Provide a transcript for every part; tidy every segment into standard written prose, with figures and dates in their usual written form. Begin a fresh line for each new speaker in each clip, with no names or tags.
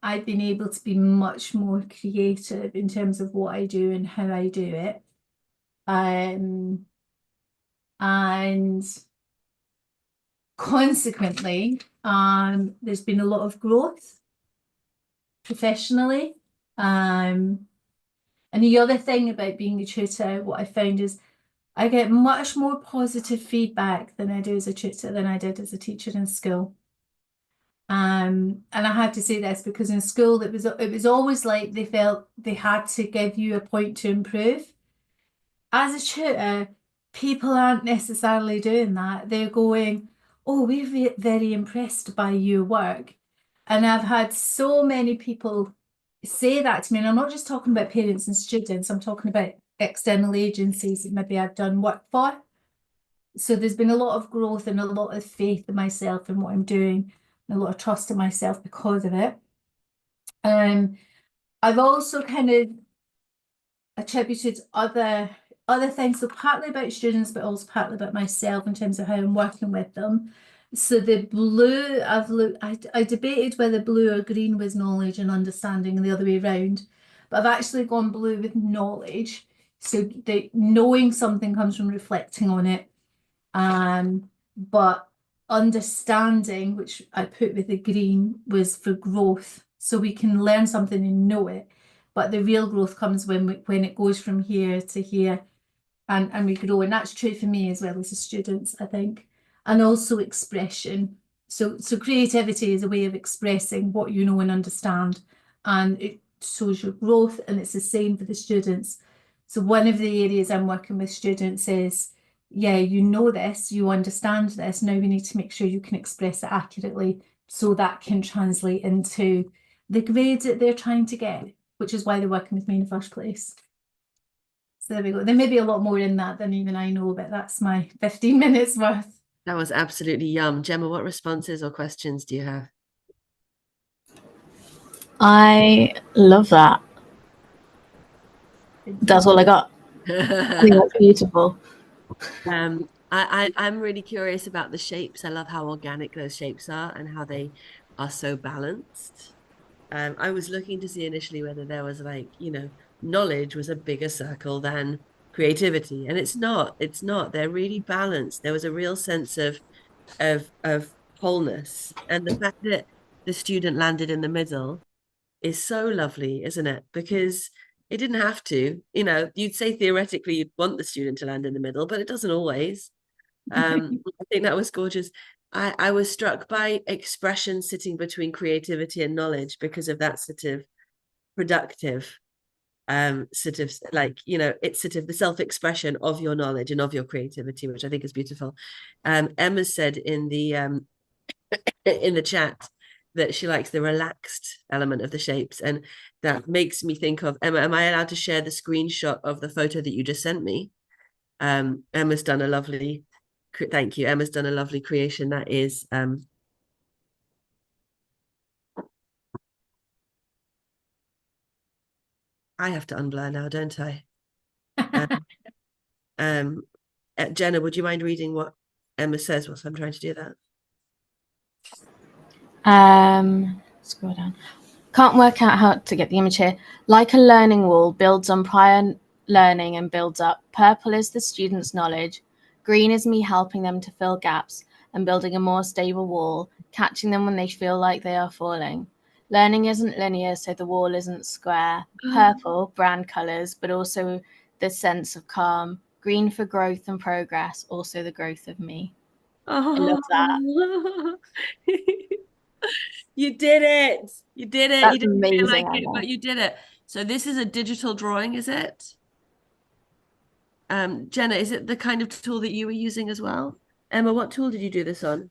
I've been able to be much more creative in terms of what I do and how I do it. And consequently, there's been a lot of growth professionally. And the other thing about being a tutor, what I found is I get much more positive feedback than I do as a tutor than I did as a teacher in school. And I had to say this because in school it was always like they felt they had to give you a point to improve. As a tutor, people aren't necessarily doing that. They're going, "Oh, we're very impressed by your work." And I've had so many people say that to me. And I'm not just talking about parents and students, I'm talking about external agencies that maybe I've done work for. So there's been a lot of growth and a lot of faith in myself and what I'm doing, and a lot of trust in myself because of it. I've also kind of attributed other things, so partly about students, but also partly about myself in terms of how I'm working with them. So the blue, I debated whether blue or green was knowledge and understanding and the other way around, but I've actually gone blue with knowledge. So the knowing something comes from reflecting on it. But understanding, which I put with the green, was for growth. So we can learn something and know it. But the real growth comes when it goes from here to here and we grow. And that's true for me as well as the students, I think. And also expression. So creativity is a way of expressing what you know and understand. And it shows your growth, and it's the same for the students. So one of the areas I'm working with students is, yeah, you know this, you understand this. Now we need to make sure you can express it accurately so that can translate into the grades that they're trying to get, which is why they're working with me in the first place. So there we go. There may be a lot more in that than even I know, but that's my 15 minutes worth.
That was absolutely yum. Gemma, what responses or questions do you have?
I love that. That's all I got. I think that's beautiful.
I'm really curious about the shapes. I love how organic those shapes are and how they are so balanced. I was looking to see initially whether there was like, knowledge was a bigger circle than creativity. And it's not. It's not. They're really balanced. There was a real sense of wholeness. And the fact that the student landed in the middle is so lovely, isn't it? Because it didn't have to. You'd say theoretically you'd want the student to land in the middle, but it doesn't always. I think that was gorgeous. I was struck by expression sitting between creativity and knowledge because of that sort of productive sort of like, it's sort of the self-expression of your knowledge and of your creativity, which I think is beautiful. Emma said in the chat that she likes the relaxed element of the shapes, and that makes me think of Emma. Am I allowed to share the screenshot of the photo that you just sent me? Emma's done a lovely, thank you. Emma's done a lovely creation that is I have to unblur now, don't I? Jenna, would you mind reading what Emma says whilst I'm trying to do that?
Scroll down. Can't work out how to get the image here. Like a learning wall, builds on prior learning and builds up. Purple is the student's knowledge. Green is me helping them to fill gaps and building a more stable wall, catching them when they feel like they are falling. Learning isn't linear, so the wall isn't square. Purple, brand colors, but also the sense of calm. Green for growth and progress, also the growth of me.
Oh,
I love that.
You did it. You did it.
That's
You didn't
amazing,
feel like it, but you did it. So this is a digital drawing, is it? Jenna, is it the kind of tool that you were using as well? Emma, what tool did you do this on?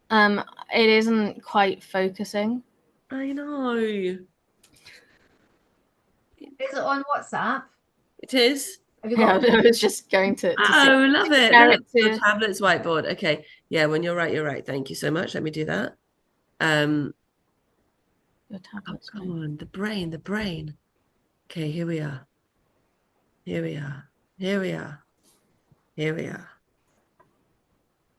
It isn't quite focusing.
I know. Is
it on WhatsApp?
It is.
Yeah, I was just going to
Oh, love it.
share
Look,
it to...
the tablet's whiteboard. Okay. Yeah, when you're right, you're right. Thank you so much. Let me do that.
Your tablet's
come on, the brain. Okay, here we are. Here we are.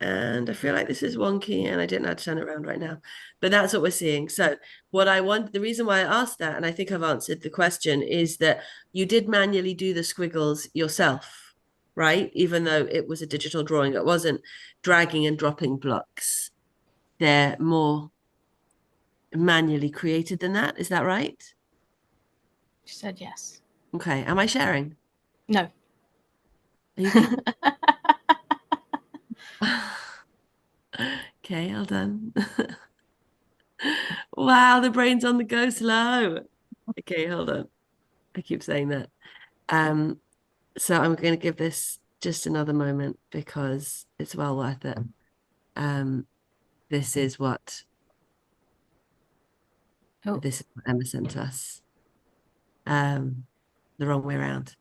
And I feel like this is wonky and I didn't know how to turn it around right now. But that's what we're seeing. So what I want, the reason why I asked that, and I think I've answered the question, is that you did manually do the squiggles yourself, right? Even though it was a digital drawing, it wasn't dragging and dropping blocks. They're more manually created than that. Is that right?
She said yes.
Okay. Am I sharing?
No.
Are you kidding? Okay, hold on. Wow, the brain's on the go slow. Okay, hold on. I keep saying that. So I'm going to give this just another moment because it's well worth it. This is what
Oh,
this is what Emma sent us. The wrong way around.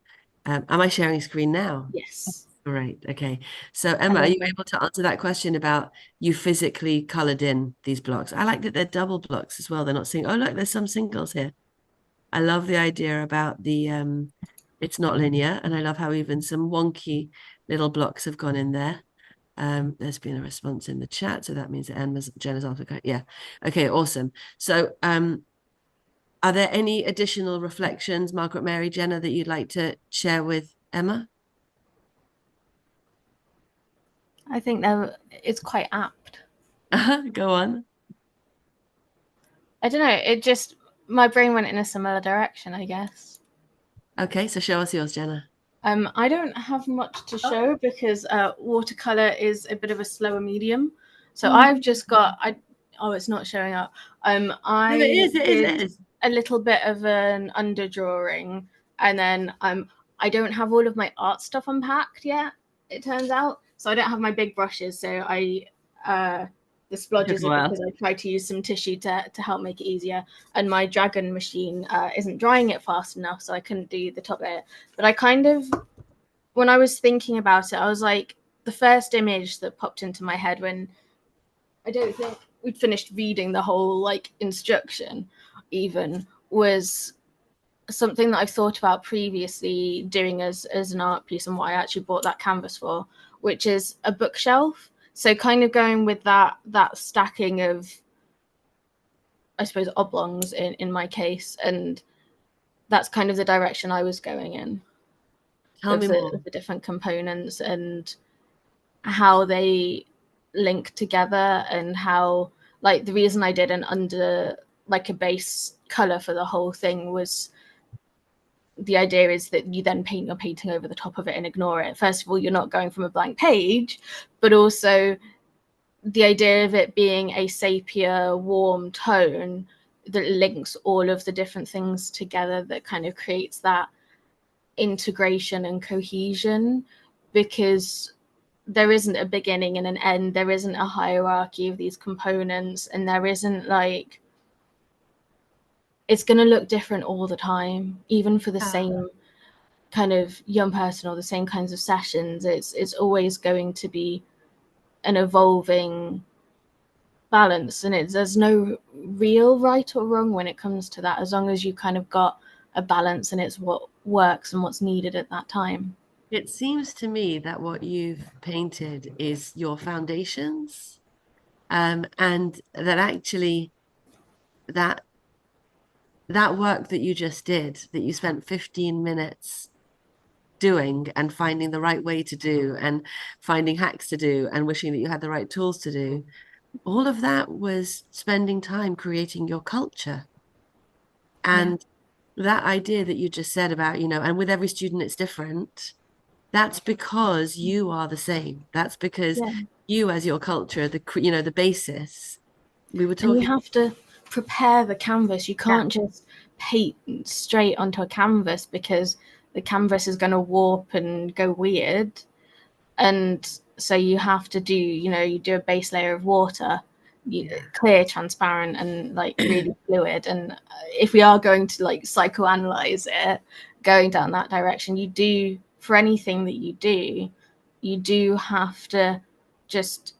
Am I sharing screen now?
yes.
Great. Okay. So Emma, are you able to answer that question about you physically colored in these blocks? I like that they're double blocks as well. They're not single. Oh, look, there's some singles here. I love the idea about the it's not linear, and I love how even some wonky little blocks have gone in there. There's been a response in the chat, so that means that Jenna's also yeah. Okay, awesome. So are there any additional reflections, Margaret, Mary, Jenna, that you'd like to share with Emma?
I think it's quite apt.
Go on.
I don't know. It just, my brain went in a similar direction, I guess.
Okay, so show us yours, Jenna.
I don't have much to show because watercolor is a bit of a slower medium. So I've just got, oh, it's not showing up. I
No, it is, it
did
is.
a little bit of an underdrawing, and then I don't have all of my art stuff unpacked yet, it turns out. So I don't have my big brushes. So the splodges are because I tried to use some tissue to help make it easier. And my dragon machine isn't drying it fast enough, so I couldn't do the top layer. But I kind of, when I was thinking about it, I was like, the first image that popped into my head when I don't think we'd finished reading the whole like instruction even was something that I've thought about previously doing as an art piece and what I actually bought that canvas for, which is a bookshelf. So kind of going with that stacking of, I suppose, oblongs in my case, and that's kind of the direction I was going in.
Tell me more.
The different components and how they link together, and how, like, the reason I did an under, like, a base color for the whole thing was the idea is that you then paint your painting over the top of it and ignore it. First of all, you're not going from a blank page, but also the idea of it being a sepia warm tone that links all of the different things together, that kind of creates that integration and cohesion, because there isn't a beginning and an end. There isn't a hierarchy of these components, and there isn't like, it's going to look different all the time, even for the same kind of young person or the same kinds of sessions. It's always going to be an evolving balance, and there's no real right or wrong when it comes to that, as long as you kind of got a balance and it's what works and what's needed at that time.
It seems to me that what you've painted is your foundations, and that actually that work that you just did, that you spent 15 minutes doing and finding the right way to do and finding hacks to do and wishing that you had the right tools to do, all of that was spending time creating your culture. And that idea that you just said about, and with every student it's different, that's because you are the same. That's because you, as your culture, the basis. We were talking.
And you have to prepare the canvas. You can't just paint straight onto a canvas, because the canvas is going to warp and go weird. And so you have to do, you do a base layer of water, clear, transparent, and like really fluid. And if we are going to like psychoanalyze it, going down that direction, you do, for anything that you do have to just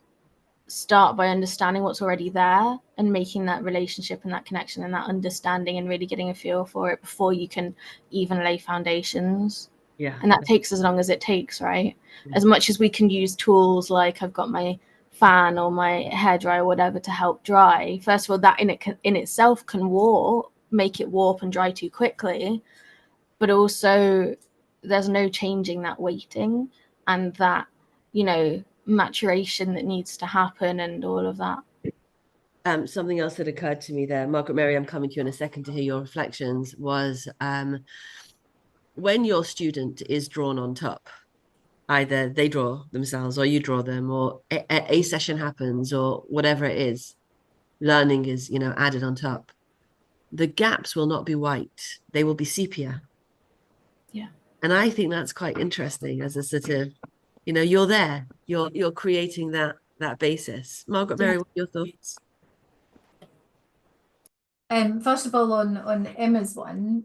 start by understanding what's already there and making that relationship and that connection and that understanding and really getting a feel for it before you can even lay foundations. And that takes as long as it takes, right? As much as we can use tools, like I've got my fan or my hairdryer or whatever to help dry. First of all, that in itself can make it warp and dry too quickly, but also there's no changing that weighting and that, you know, maturation that needs to happen and all of that.
Something else that occurred to me there, Margaret Mary, I'm coming to you in a second to hear your reflections, was when your student is drawn on top, either they draw themselves or you draw them, or a session happens or whatever it is, learning is, you know, added on top. The gaps will not be white, they will be sepia.
Yeah.
And I think that's quite interesting as a sort of, you know, you're there, you're creating that basis. Margaret Mary, what are your thoughts?
First of all, on Emma's one,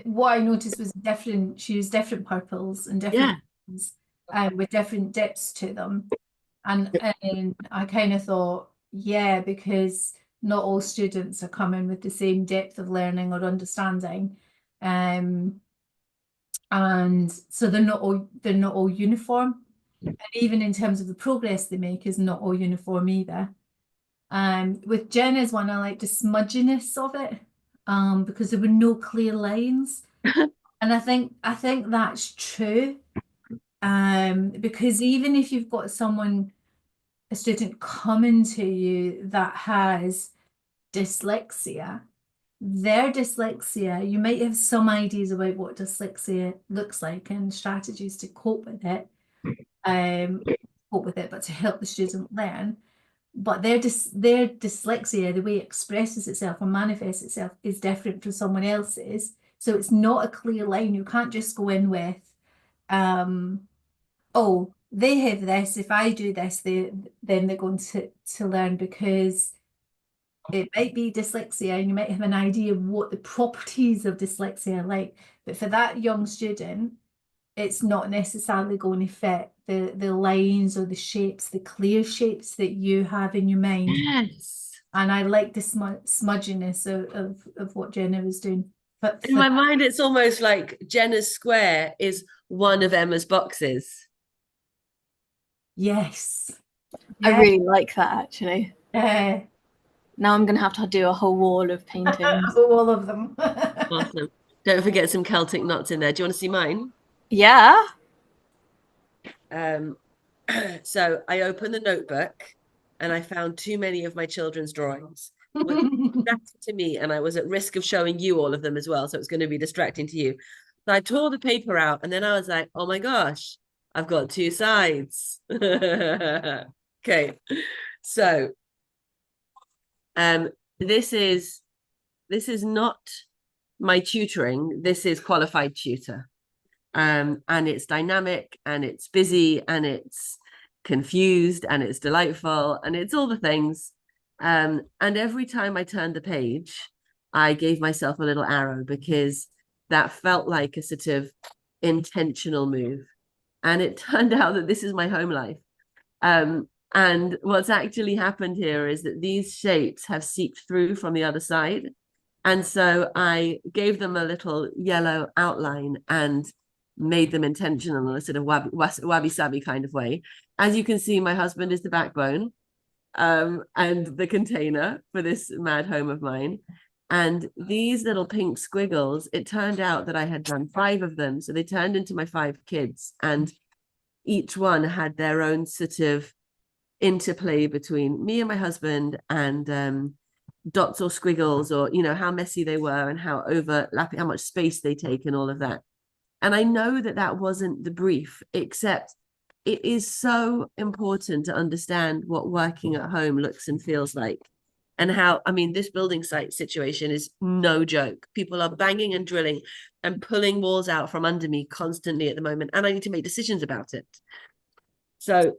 what I noticed was she used different purples and different ones, with different dips to them. And I kind of thought, yeah, because not all students are coming with the same depth of learning or understanding. And so they're not all uniform. And even in terms of the progress they make is not all uniform either. With Jenna's one, I like the smudginess of it, because there were no clear lines. And I think that's true. Because even if you've got a student coming to you that has dyslexia, their dyslexia, you might have some ideas about what dyslexia looks like and strategies to cope with it, but to help the student learn. But their dyslexia, the way it expresses itself and manifests itself, is different from someone else's. So it's not a clear line. You can't just go in with, oh, they have this. If I do this, then they're going to learn, because it might be dyslexia and you might have an idea of what the properties of dyslexia are like. But for that young student, it's not necessarily going to fit the lines or the shapes, the clear shapes that you have in your mind.
Yes.
And I like the smudginess of what Jenna was doing. But
In my mind, it's almost like Jenna's square is one of Emma's boxes.
yes.
I really like that, actually.
Now
I'm going to have to do a whole wall of paintings.
all of them.
Awesome. Don't forget some Celtic knots in there. Do you want to see mine?
Yeah.
So I opened the notebook and I found too many of my children's drawings. Which distracted to me, and I was at risk of showing you all of them as well, so it's going to be distracting to you. So I tore the paper out, and then I was like, oh my gosh, I've got two sides. Okay, so this is not my tutoring, this is qualified tutor. And it's dynamic and it's busy and it's confused and it's delightful and it's all the things. And every time I turned the page, I gave myself a little arrow, because that felt like a sort of intentional move. And it turned out that this is my home life. And what's actually happened here is that these shapes have seeped through from the other side. And so I gave them a little yellow outline and made them intentional in a sort of wabi-sabi kind of way. As you can see, my husband is the backbone, and the container for this mad home of mine. And these little pink squiggles, it turned out that I had done 5 of them. So they turned into my 5 kids, and each one had their own sort of interplay between me and my husband, and dots or squiggles, or, you know, how messy they were and how overlapping, how much space they take and all of that. And I know that that wasn't the brief, except it is so important to understand what working at home looks and feels like. And how, I mean, this building site situation is no joke. People are banging and drilling and pulling walls out from under me constantly at the moment. And I need to make decisions about it. So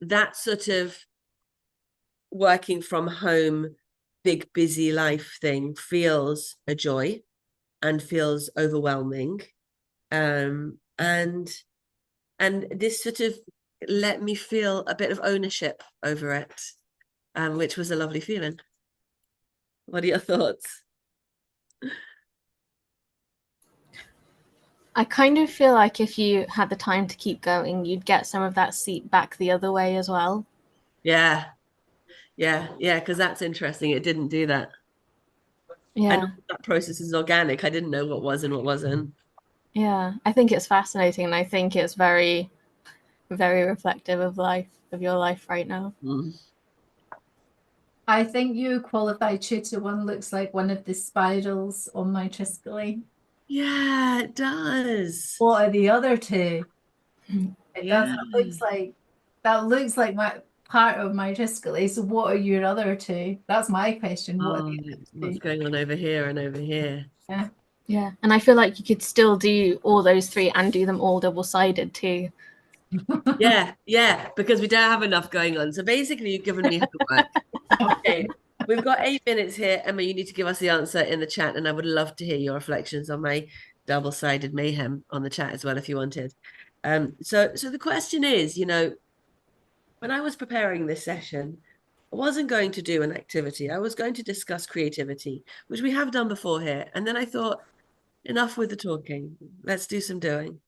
that sort of working from home, big, busy life thing feels a joy and feels overwhelming. And this sort of let me feel a bit of ownership over it, which was a lovely feeling. What are your thoughts?
I kind of feel like if you had the time to keep going, you'd get some of that seat back the other way as well.
Yeah, because that's interesting. It didn't do that. I know
Yeah.
that process is organic. I didn't know what was and what wasn't.
Yeah. I think it's fascinating, and I think it's very, very reflective of life, of your life right now.
Mm.
I think you qualified tutor one looks like one of the spirals on my Triskelly.
Yeah, it does.
What are the other two? It
Yeah.
does. That looks like my part of my Triskelly. So what are your other two? That's my question. What are
Oh,
the other
what's
two?
going on over here and over here?
Yeah.
Yeah. And I feel like you could still do all those three and do them all double-sided too.
Yeah, because we don't have enough going on. So basically, you've given me homework. Okay, we've got 8 minutes here. Emma, you need to give us the answer in the chat, and I would love to hear your reflections on my double-sided mayhem on the chat as well, if you wanted. So the question is, when I was preparing this session, I wasn't going to do an activity. I was going to discuss creativity, which we have done before here. And then I thought, enough with the talking. Let's do some doing.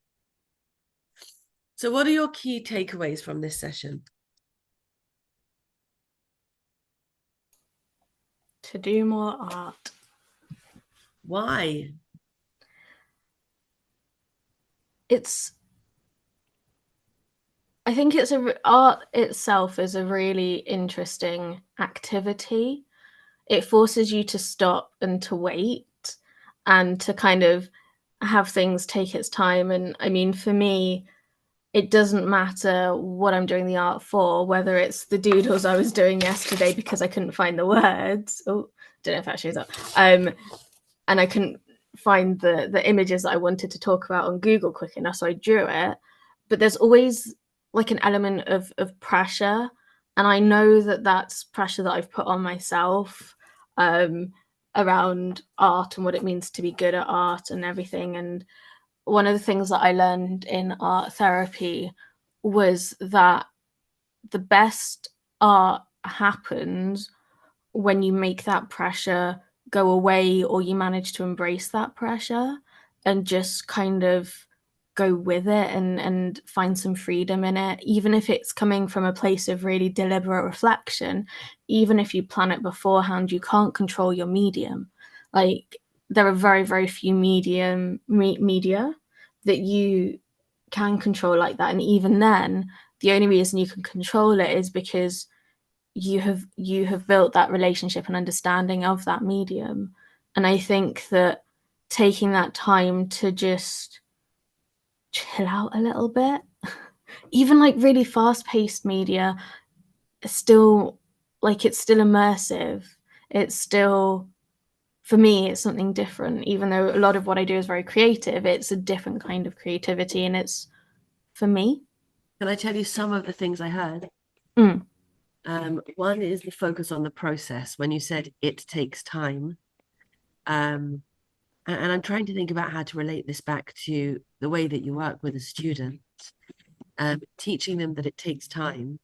So what are your key takeaways from this session?
To do more art.
Why?
I think art itself is a really interesting activity. It forces you to stop and to wait and to kind of have things take its time. And I mean, for me, it doesn't matter what I'm doing the art for, whether it's the doodles I was doing yesterday because I couldn't find the words. Oh, don't know if that shows up. And I couldn't find the images that I wanted to talk about on Google quick enough, so I drew it. But there's always like an element of pressure, and I know that that's pressure that I've put on myself around art and what it means to be good at art and everything. And one of the things that I learned in art therapy was that the best art happens when you make that pressure go away, or you manage to embrace that pressure and just kind of go with it and find some freedom in it, even if it's coming from a place of really deliberate reflection. Even if you plan it beforehand, you can't control your medium. Like, there are very, very few media that you can control like that, and even then, the only reason you can control it is because you have built that relationship and understanding of that medium. And I think that taking that time to just chill out a little bit, even like really fast-paced media, is still it's still immersive. It's still, for me, it's something different. Even though a lot of what I do is very creative, it's a different kind of creativity, and it's for me.
Can I tell you some of the things I heard?
Mm.
One is the focus on the process. When you said it takes time, and I'm trying to think about how to relate this back to the way that you work with a student, teaching them that it takes time,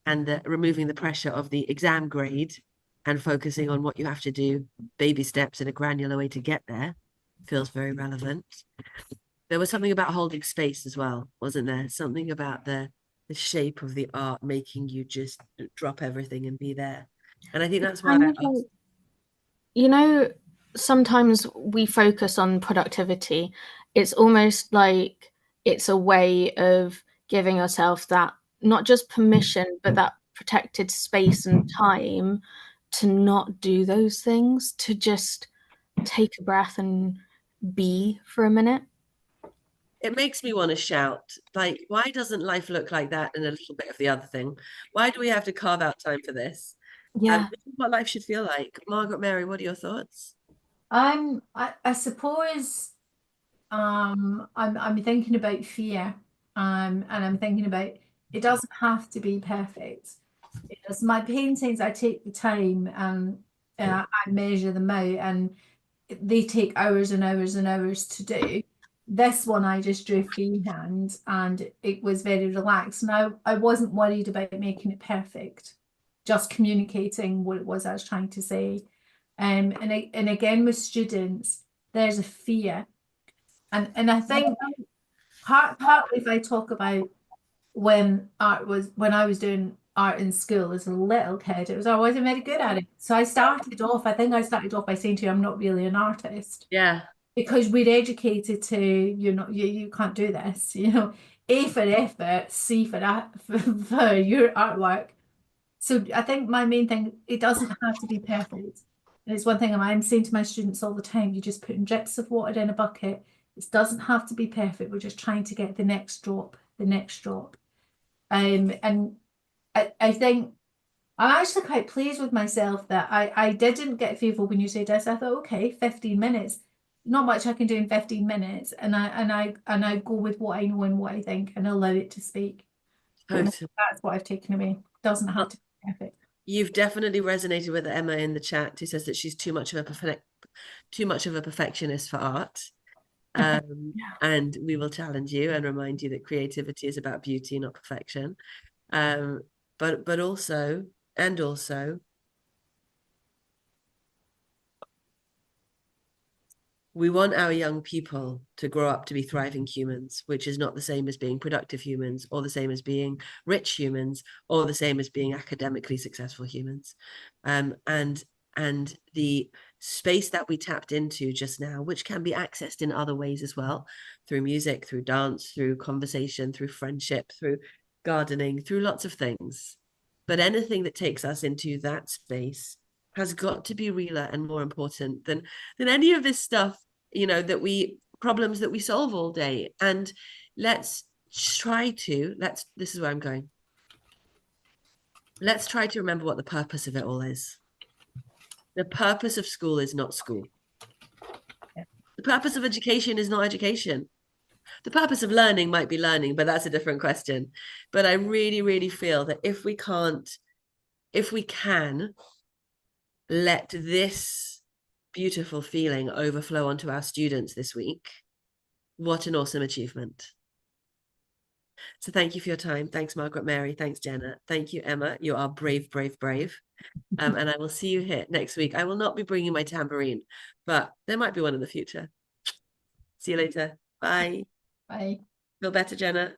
and removing the pressure of the exam grade and focusing on what you have to do, baby steps in a granular way to get there, feels very relevant. There was something about holding space as well, wasn't there? Something about the shape of the art making you just drop everything and be there. And I think that's why I asked.
Sometimes we focus on productivity. It's almost like it's a way of giving yourself that, not just permission, but that protected space and time to not do those things, to just take a breath and be for a minute.
It makes me want to shout, like, why doesn't life look like that and a little bit of the other thing? Why do we have to carve out time for this?
Yeah.
This is what life should feel like. Margaret Mary, what are your thoughts?
I suppose I'm thinking about fear, and I'm thinking about it doesn't have to be perfect. It does. My paintings, I take the time and I measure them out, and they take hours and hours and hours to do. This one I just drew freehand, and it was very relaxed. And I wasn't worried about making it perfect, just communicating what it was I was trying to say. And again with students, there's a fear And I think partly if I talk about when I was doing art in school as a little kid, I wasn't very good at it. So I started off by saying to you, I'm not really an artist.
Yeah.
Because we're educated to, you can't do this, A for effort, C for that for your artwork. So I think my main thing, it doesn't have to be perfect. And it's one thing I'm saying to my students all the time, you're just putting drips of water in a bucket. It doesn't have to be perfect. We're just trying to get the next drop, the next drop. And I think I'm actually quite pleased with myself that I didn't get fearful when you said this. I thought, okay, 15 minutes, not much I can do in 15 minutes, and I go with what I know and what I think and allow it to speak.
Totally.
That's what I've taken away. Doesn't have to be perfect.
You've definitely resonated with Emma in the chat, who says that she's too much of a perfectionist for art. And we will challenge you and remind you that creativity is about beauty, not perfection. But also, we want our young people to grow up to be thriving humans, which is not the same as being productive humans, or the same as being rich humans, or the same as being academically successful humans. And the space that we tapped into just now, which can be accessed in other ways as well, through music, through dance, through conversation, through friendship, through gardening, through lots of things. But anything that takes us into that space has got to be realer and more important than any of this stuff, problems that we solve all day. And this is where I'm going. Let's try to remember what the purpose of it all is. The purpose of school is not school. The purpose of education is not education. The purpose of learning might be learning, but that's a different question. But I really, really feel that if we can let this beautiful feeling overflow onto our students this week, what an awesome achievement. So thank you for your time. Thanks, Margaret Mary. Thanks, Jenna. Thank you, Emma. You are brave, brave, brave. And I will see you here next week. I will not be bringing my tambourine, but there might be one in the future. See you later. Bye.
Bye.
Feel better, Jenna?